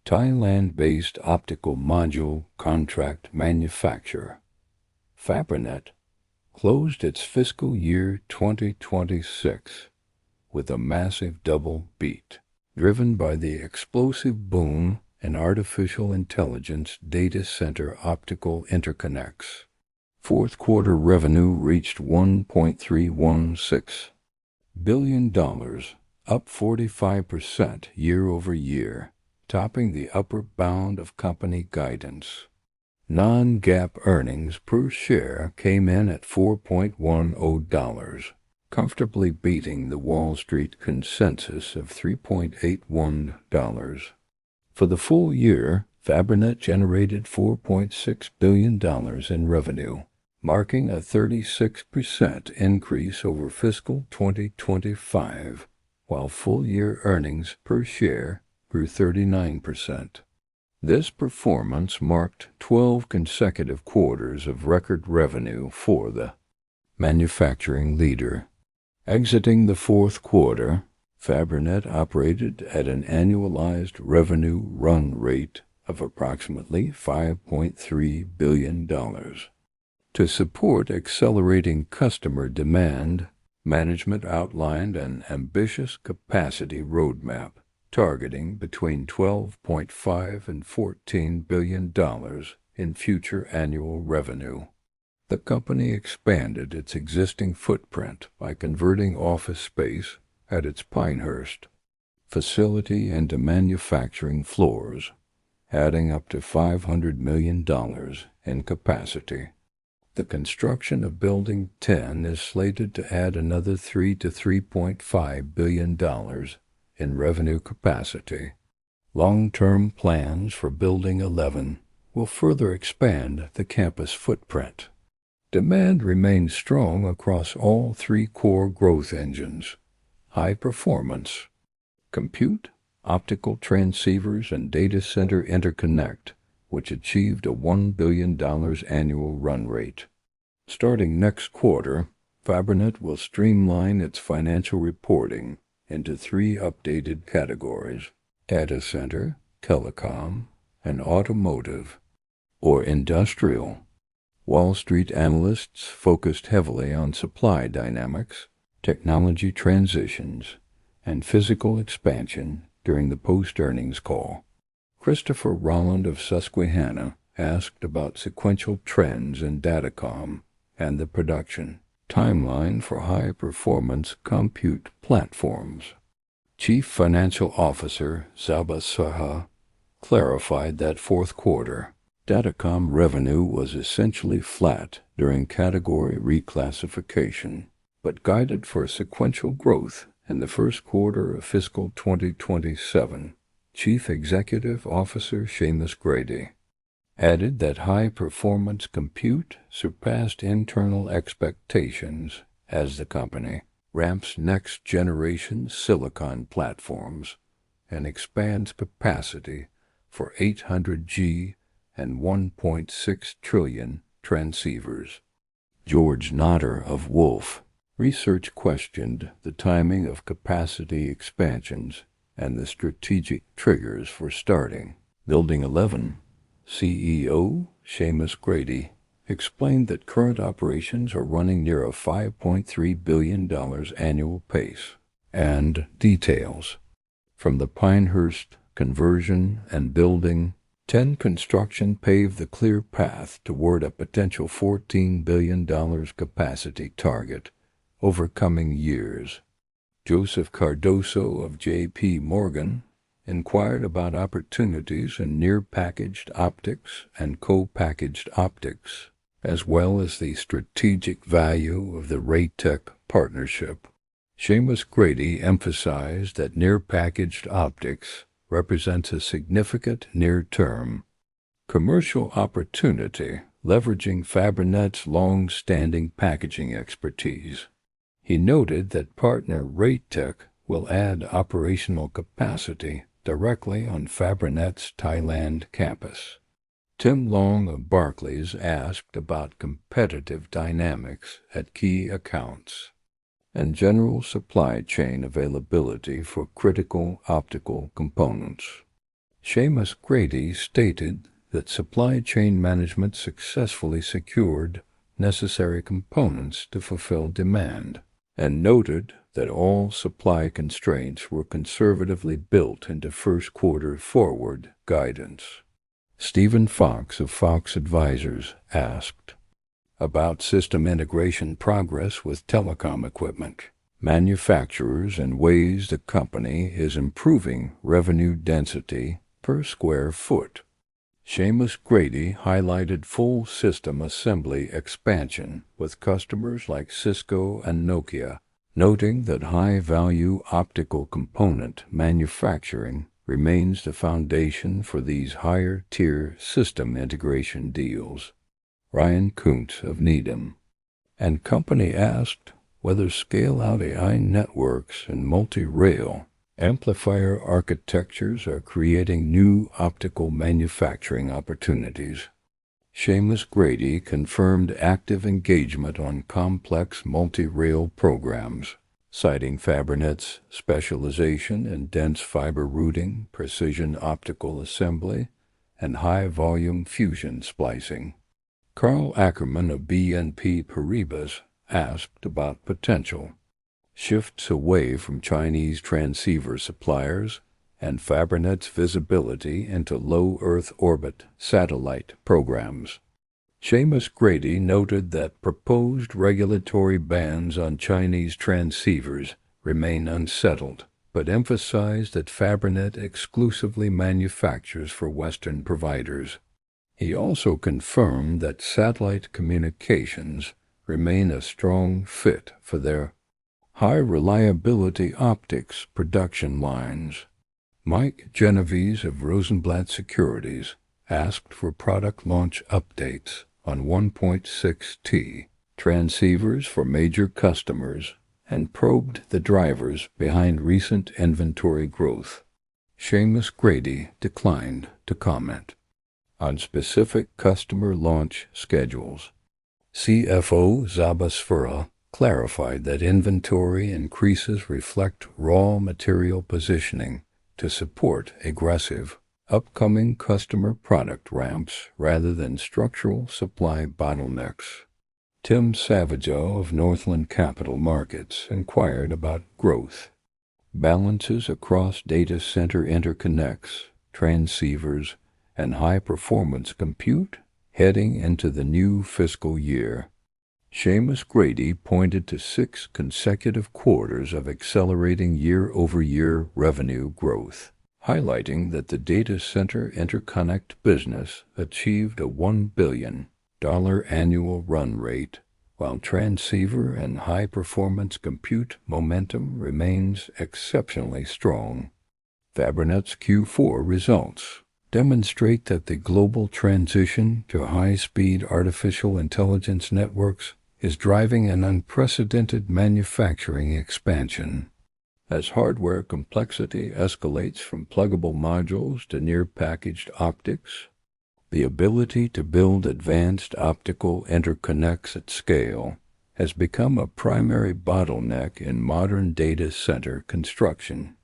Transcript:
Thailand-based optical module contract manufacturer, Fabrinet, closed its fiscal year 2026 with a massive double beat, driven by the explosive boom in artificial intelligence data center optical interconnects. Fourth quarter revenue reached $1.316 billion, up 45% year-over-year, topping the upper bound of company guidance. Non-GAAP earnings per share came in at $4.10, comfortably beating the Wall Street consensus of $3.81. For the full year, Fabrinet generated $4.6 billion in revenue, marking a 36% increase over fiscal 2025, while full-year earnings per share grew 39%. This performance marked 12 consecutive quarters of record revenue for the manufacturing leader. Exiting the fourth quarter, Fabrinet operated at an annualized revenue run rate of approximately $5.3 billion. To support accelerating customer demand, management outlined an ambitious capacity roadmap targeting between $12.5 and $14 billion in future annual revenue. The company expanded its existing footprint by converting office space at its Pinehurst facility into manufacturing floors, adding up to $500 million in capacity. The construction of Building 10 is slated to add another $3 to $3.5 billion in revenue capacity. Long-term plans for Building 11 will further expand the campus footprint. Demand remains strong across all three core growth engines: high performance, compute, optical transceivers, and data center interconnect, which achieved a $1 billion annual run rate. Starting next quarter, Fabrinet will streamline its financial reporting into three updated categories: data center, telecom, and automotive, or industrial. Wall Street analysts focused heavily on supply dynamics, technology transitions, and physical expansion during the post-earnings call. Christopher Rolland of Susquehanna asked about sequential trends in datacom and the production timeline for high-performance compute platforms. Chief Financial Officer Saba Saha clarified that fourth quarter datacom revenue was essentially flat during category reclassification, but guided for sequential growth in the first quarter of fiscal 2027. Chief Executive Officer Seamus Grady added that high-performance compute surpassed internal expectations as the company ramps next-generation silicon platforms and expands capacity for 800G and 1.6 trillion transceivers. George Notter of Wolfe Research questioned the timing of capacity expansions and the strategic triggers for starting Building 11. CEO Seamus Grady explained that current operations are running near a $5.3 billion annual pace, and details from the Pinehurst conversion and Building 10 construction pave the clear path toward a potential $14 billion capacity target over coming years. Joseph Cardoso of J.P. Morgan inquired about opportunities in near-packaged optics and co-packaged optics, as well as the strategic value of the Raytech partnership. Seamus Grady emphasized that near-packaged optics represents a significant near-term commercial opportunity, leveraging Fabrinet's long-standing packaging expertise. He noted that partner Raytech will add operational capacity directly on Fabrinet's Thailand campus. Tim Long of Barclays asked about competitive dynamics at key accounts and general supply chain availability for critical optical components. Seamus Grady stated that supply chain management successfully secured necessary components to fulfill demand, and noted that all supply constraints were conservatively built into first quarter forward guidance. Stephen Fox of Fox Advisors asked about system integration progress with telecom equipment manufacturers and ways the company is improving revenue density per square foot. Seamus Grady highlighted full system assembly expansion with customers like Cisco and Nokia, noting that high-value optical component manufacturing remains the foundation for these higher-tier system integration deals. Ryan Kuntz of Needham and Company asked whether scale-out AI networks and multi-rail amplifier architectures are creating new optical manufacturing opportunities. Seamus Grady confirmed active engagement on complex multi-rail programs, citing Fabrinet's specialization in dense fiber routing, precision optical assembly, and high-volume fusion splicing. Carl Ackerman of BNP Paribas asked about potential shifts away from Chinese transceiver suppliers and Fabrinet's visibility into low Earth orbit satellite programs. Seamus Grady noted that proposed regulatory bans on Chinese transceivers remain unsettled, but emphasized that Fabrinet exclusively manufactures for Western providers. He also confirmed that satellite communications remain a strong fit for their high-reliability optics production lines. Mike Genovese of Rosenblatt Securities asked for product launch updates on 1.6T transceivers for major customers and probed the drivers behind recent inventory growth. Seamus Grady declined to comment on specific customer launch schedules. CFO Csaba Sfera clarified that inventory increases reflect raw material positioning to support aggressive, upcoming customer product ramps rather than structural supply bottlenecks. Tim Savageau of Northland Capital Markets inquired about growth, balances across data center interconnects, transceivers, and high-performance compute heading into the new fiscal year. Seamus Grady pointed to 6 consecutive quarters of accelerating year-over-year revenue growth, highlighting that the data center interconnect business achieved a $1 billion annual run rate, while transceiver and high-performance compute momentum remains exceptionally strong. Fabrinet's Q4 results demonstrate that the global transition to high-speed artificial intelligence networks is driving an unprecedented manufacturing expansion. As hardware complexity escalates from pluggable modules to near-packaged optics, the ability to build advanced optical interconnects at scale has become a primary bottleneck in modern data center construction.